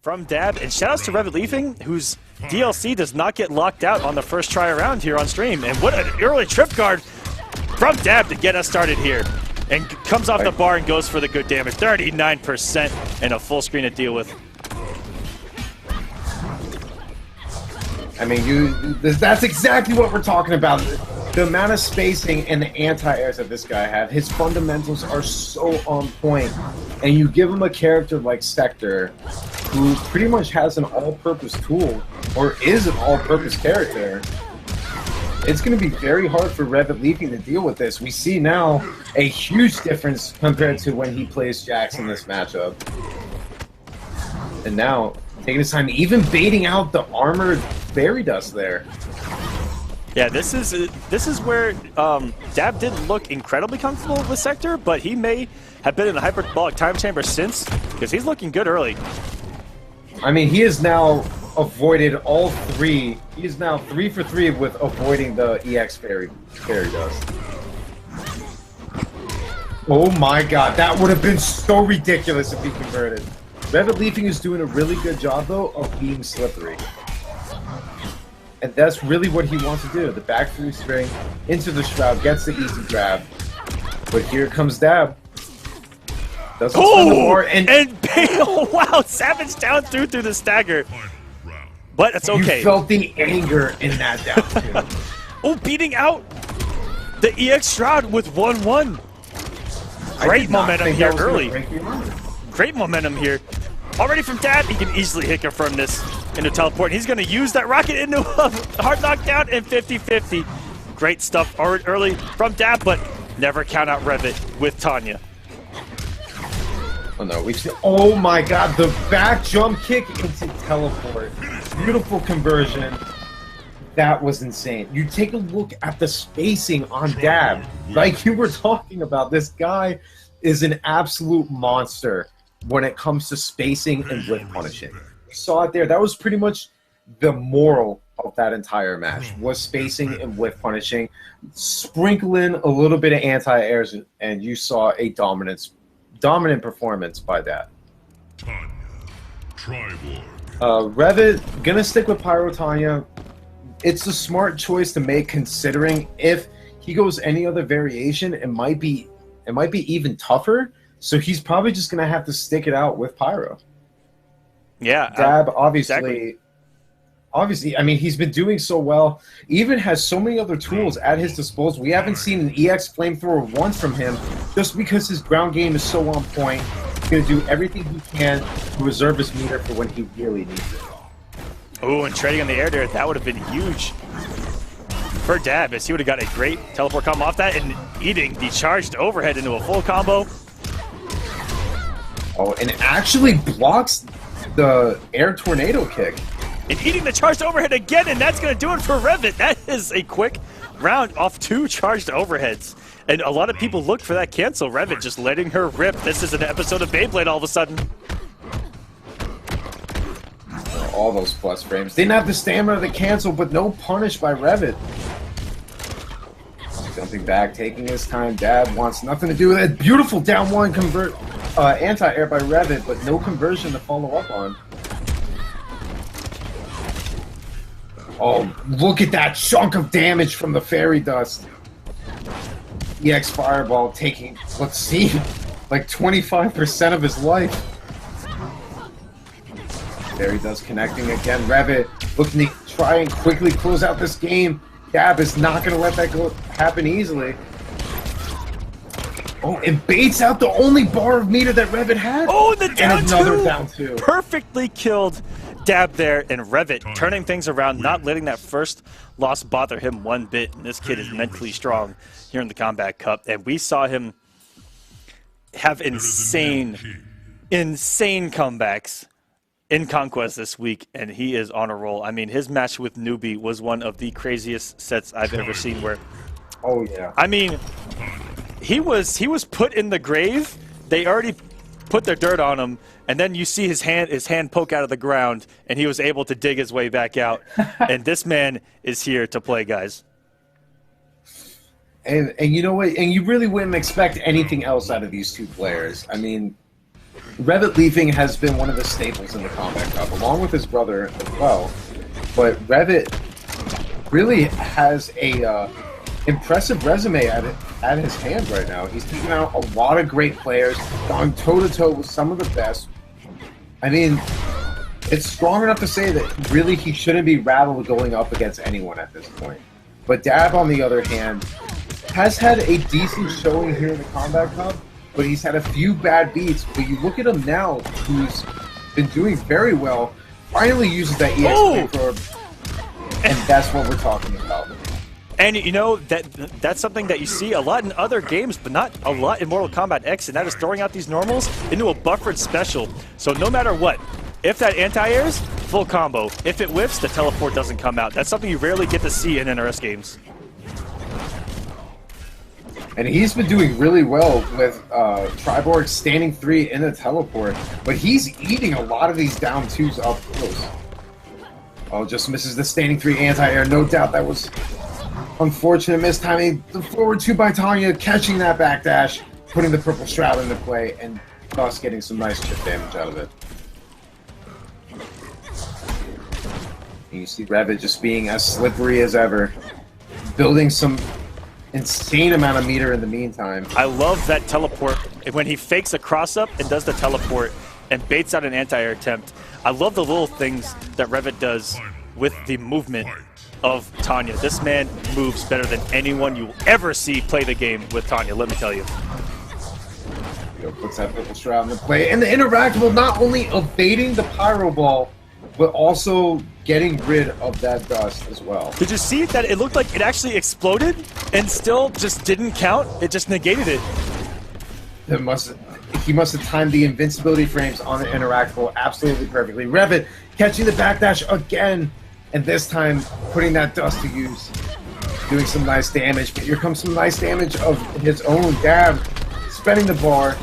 from Dab, and shoutouts to Revetleafing, whose DLC does not get locked out on the first try around here on stream. And what an early trip guard from Dab to get us started here. And comes off the bar and goes for the good damage. 39% and a full screen to deal with. I mean, that's exactly what we're talking about. The amount of spacing and the anti-airs that this guy had, his fundamentals are so on point. And you give him a character like Sector, who pretty much has an all-purpose tool, or is an all-purpose character. It's going to be very hard for Revetleafing to deal with this. We see now a huge difference compared to when he plays Jax in this matchup. And now, taking his time, even baiting out the armored fairy dust there. Yeah, this is where Dab didn't look incredibly comfortable with Sector, but he may have been in the hyperbolic time chamber since, because he's looking good early. I mean, he has now avoided all three. He is now 3 for 3 with avoiding the EX fairy dust. Oh my god, that would have been so ridiculous if he converted. Revetleafing is doing a really good job, though, of being slippery. And that's really what he wants to do. The back through string, into the shroud, gets the easy grab. But here comes Dab. Doesn't spend the bar, and Bale! Wow, Savage down through the stagger. But it's okay. You felt the anger in that down two. Oh, beating out the EX Shroud with 1-1. Great momentum here early. Great momentum here. Already from Dab, he can easily hit confirm this into teleport. He's going to use that rocket into a hard knockdown and 50-50. Great stuff early from Dab, but never count out Revit with Tanya. Oh no, we've seen, oh my god, the back jump kick into teleport. Beautiful conversion. That was insane. You take a look at the spacing on Dab. Like you were talking about, this guy is an absolute monster when it comes to spacing and whiff punishing. You saw it there. That was pretty much the moral of that entire match, was spacing and whiff punishing. Sprinkle in a little bit of anti-airs, and you saw a dominant performance by that. Tanya, Triborg. Revit, gonna stick with Pyro Tanya. It's a smart choice to make, considering if he goes any other variation, it might be even tougher. So he's probably just gonna have to stick it out with Pyro. Yeah, Dab, obviously. Exactly. Obviously, I mean, he's been doing so well. Even has so many other tools at his disposal. We haven't seen an EX flamethrower once from him, just because his ground game is so on point. He's going to do everything he can to reserve his meter for when he really needs it. Oh, and trading on the air there, that would have been huge for Dab, as he would have got a great teleport combo off that, and eating the charged overhead into a full combo. Oh, and it actually blocks the air tornado kick. And eating the charged overhead again, and that's going to do it for Revit. That is a quick round off 2 charged overheads. And a lot of people looked for that cancel. Revit just letting her rip. This is an episode of Beyblade all of a sudden. All those plus frames. Didn't have the stamina to cancel, but no punish by Revit. Jumping back, taking his time. Dab wants nothing to do with it. Beautiful down one anti-air by Revit, but no conversion to follow up on. Oh, look at that chunk of damage from the fairy dust. EX Fireball taking, let's see, like 25% of his life. Fairy dust connecting again. Revit looking to try and quickly close out this game. Dab is not going to let that happen easily. Oh, and baits out the only bar of meter that Revit had. Oh, the down and another two. Down two. Perfectly killed Dab there, and Revit turning things around, not letting that first loss bother him one bit. And this kid is mentally strong here in the Kombat Cup, and we saw him have insane comebacks in Conquest this week, and he is on a roll. I mean, his match with Newbie was one of the craziest sets I've ever seen. Where, oh yeah, I mean, he was put in the grave. They already put their dirt on him, and then you see his hand poke out of the ground, and he was able to dig his way back out. And this man is here to play, guys. And you know what? And you really wouldn't expect anything else out of these two players. I mean, Revetleafing has been one of the staples in the Kombat Cup, along with his brother as well. But Revit really has a impressive resume at his hand right now. He's taken out a lot of great players, gone toe-to-toe with some of the best. I mean, it's strong enough to say that really he shouldn't be rattled going up against anyone at this point. But Dab, on the other hand, has had a decent showing here in the Kombat Cup, but he's had a few bad beats. But you look at him now, who's been doing very well, finally uses that EX flamethrower, and that's what we're talking about. And you know, that's something that you see a lot in other games, but not a lot in Mortal Kombat X, and that is throwing out these normals into a buffered special. So no matter what, if that anti-airs, full combo. If it whiffs, the teleport doesn't come out. That's something you rarely get to see in NRS games. And he's been doing really well with Triborg standing 3 in the teleport, but he's eating a lot of these down 2s up close. Oh, just misses the standing 3 anti-air. No doubt that was unfortunate mistiming. The forward 2 by Tanya, catching that backdash, putting the purple shroud into play, and thus getting some nice chip damage out of it. And you see Revit just being as slippery as ever, building some insane amount of meter in the meantime. I love that teleport when he fakes a cross-up and does the teleport and baits out an anti-air attempt. I love the little things that Revit does with the movement of Tanya. This man moves better than anyone you will ever see play the game with Tanya, let me tell you. Puts that purple shroud in the play, and the interactable not only evading the pyro ball, but also getting rid of that dust as well. Did you see that it looked like it actually exploded and still just didn't count? It just negated it. He must have timed the invincibility frames on the interactable absolutely perfectly. Revit catching the backdash again, and this time putting that dust to use, doing some nice damage. But here comes some nice damage of his own. Dab spinning the bar,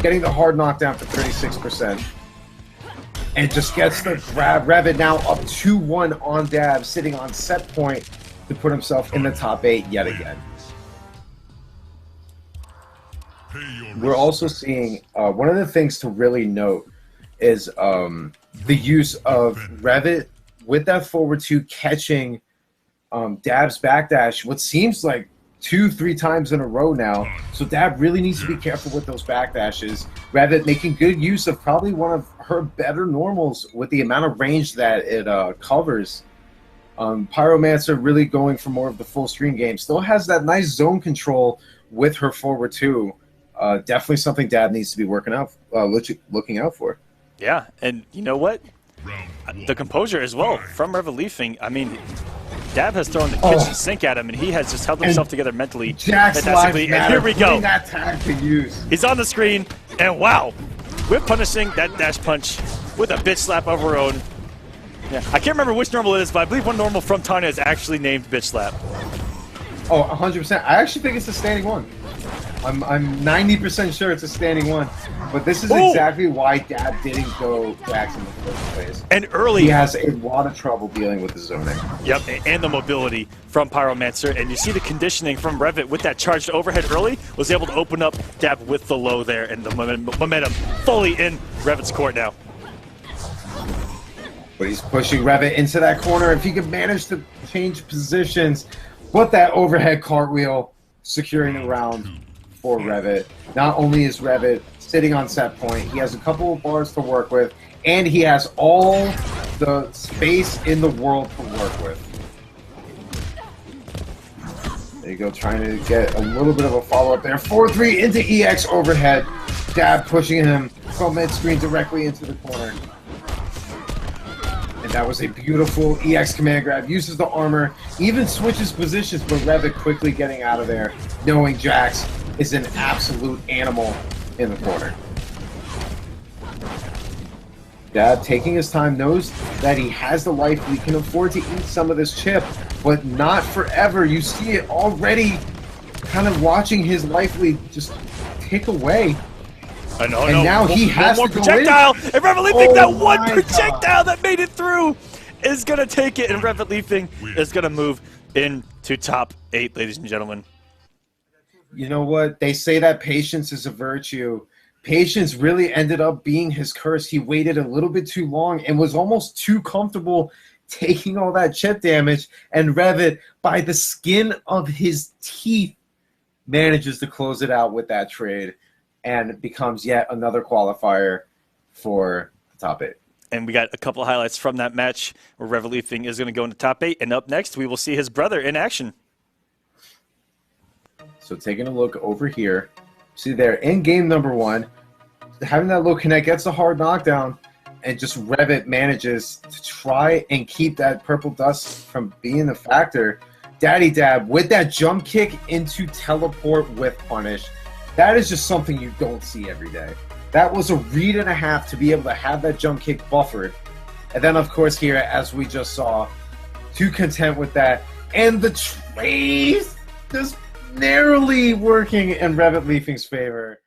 getting the hard knockdown for 36%. And just gets the grab. Revit now up 2-1 on Dab, sitting on set point to put himself in the top 8 yet again. We're also seeing one of the things to really note is the use of Revit with that forward 2 catching Dab's backdash, what seems like 2-3 times in a row now. So Dab really needs to be careful with those backdashes. Revit making good use of probably one of her better normals with the amount of range that it covers. Pyromancer really going for more of the full screen game. Still has that nice zone control with her forward 2. Definitely something Dab needs to be looking out for. Yeah, and you know what? The composure as well from Revetleafing. I mean, Dab has thrown the kitchen sink at him, and he has just held himself together mentally fantastically. And here we go. That tag to use. He's on the screen, and wow, whip punishing that dash punch with a bitch slap of her own. Yeah, I can't remember which normal it is, but I believe one normal from Tanya is actually named bitch slap. Oh, 100%. I actually think it's a standing 1. I'm 90% sure it's a standing 1, but this is exactly why Dab didn't go Jax in the first place. And early, he has a lot of trouble dealing with the zoning. Yep, and the mobility from Pyromancer, and you see the conditioning from Revit with that charged overhead early, was able to open up Dab with the low there, and the momentum fully in Revit's court now. But he's pushing Revit into that corner. If he could manage to change positions, put that overhead cartwheel, securing the round for Revit. Not only is Revit sitting on set point, he has a couple of bars to work with, and he has all the space in the world to work with. There you go, trying to get a little bit of a follow-up there. 4-3 into EX overhead. Dab pushing him from mid-screen directly into the corner. And that was a beautiful EX command grab. Uses the armor, even switches positions, but Revit quickly getting out of there, knowing Jax is an absolute animal in the corner. Dab taking his time, knows that he has the life, he can afford to eat some of this chip, but not forever. You see it already, kind of watching his life lead just tick away. I know, and now he has one to go projectile, in. and Revetleafing, that one projectile that made it through is going to take it, and Revetleafing is going to move into top 8, ladies and gentlemen. You know what? They say that patience is a virtue. Patience really ended up being his curse. He waited a little bit too long and was almost too comfortable taking all that chip damage, and Revit, by the skin of his teeth, manages to close it out with that trade and becomes yet another qualifier for the top 8. And we got a couple of highlights from that match where Revetleafing is going to go into top 8. And up next, we will see his brother in action. So taking a look over here, see there in game number 1, having that low connect gets a hard knockdown, and just Revit manages to try and keep that purple dust from being a factor. Daddydab with that jump kick into teleport with punish. That is just something you don't see every day. That was a read and a half to be able to have that jump kick buffered. And then, of course, here, as we just saw, too content with that. And the trace just narrowly working in Revetleafing's favor.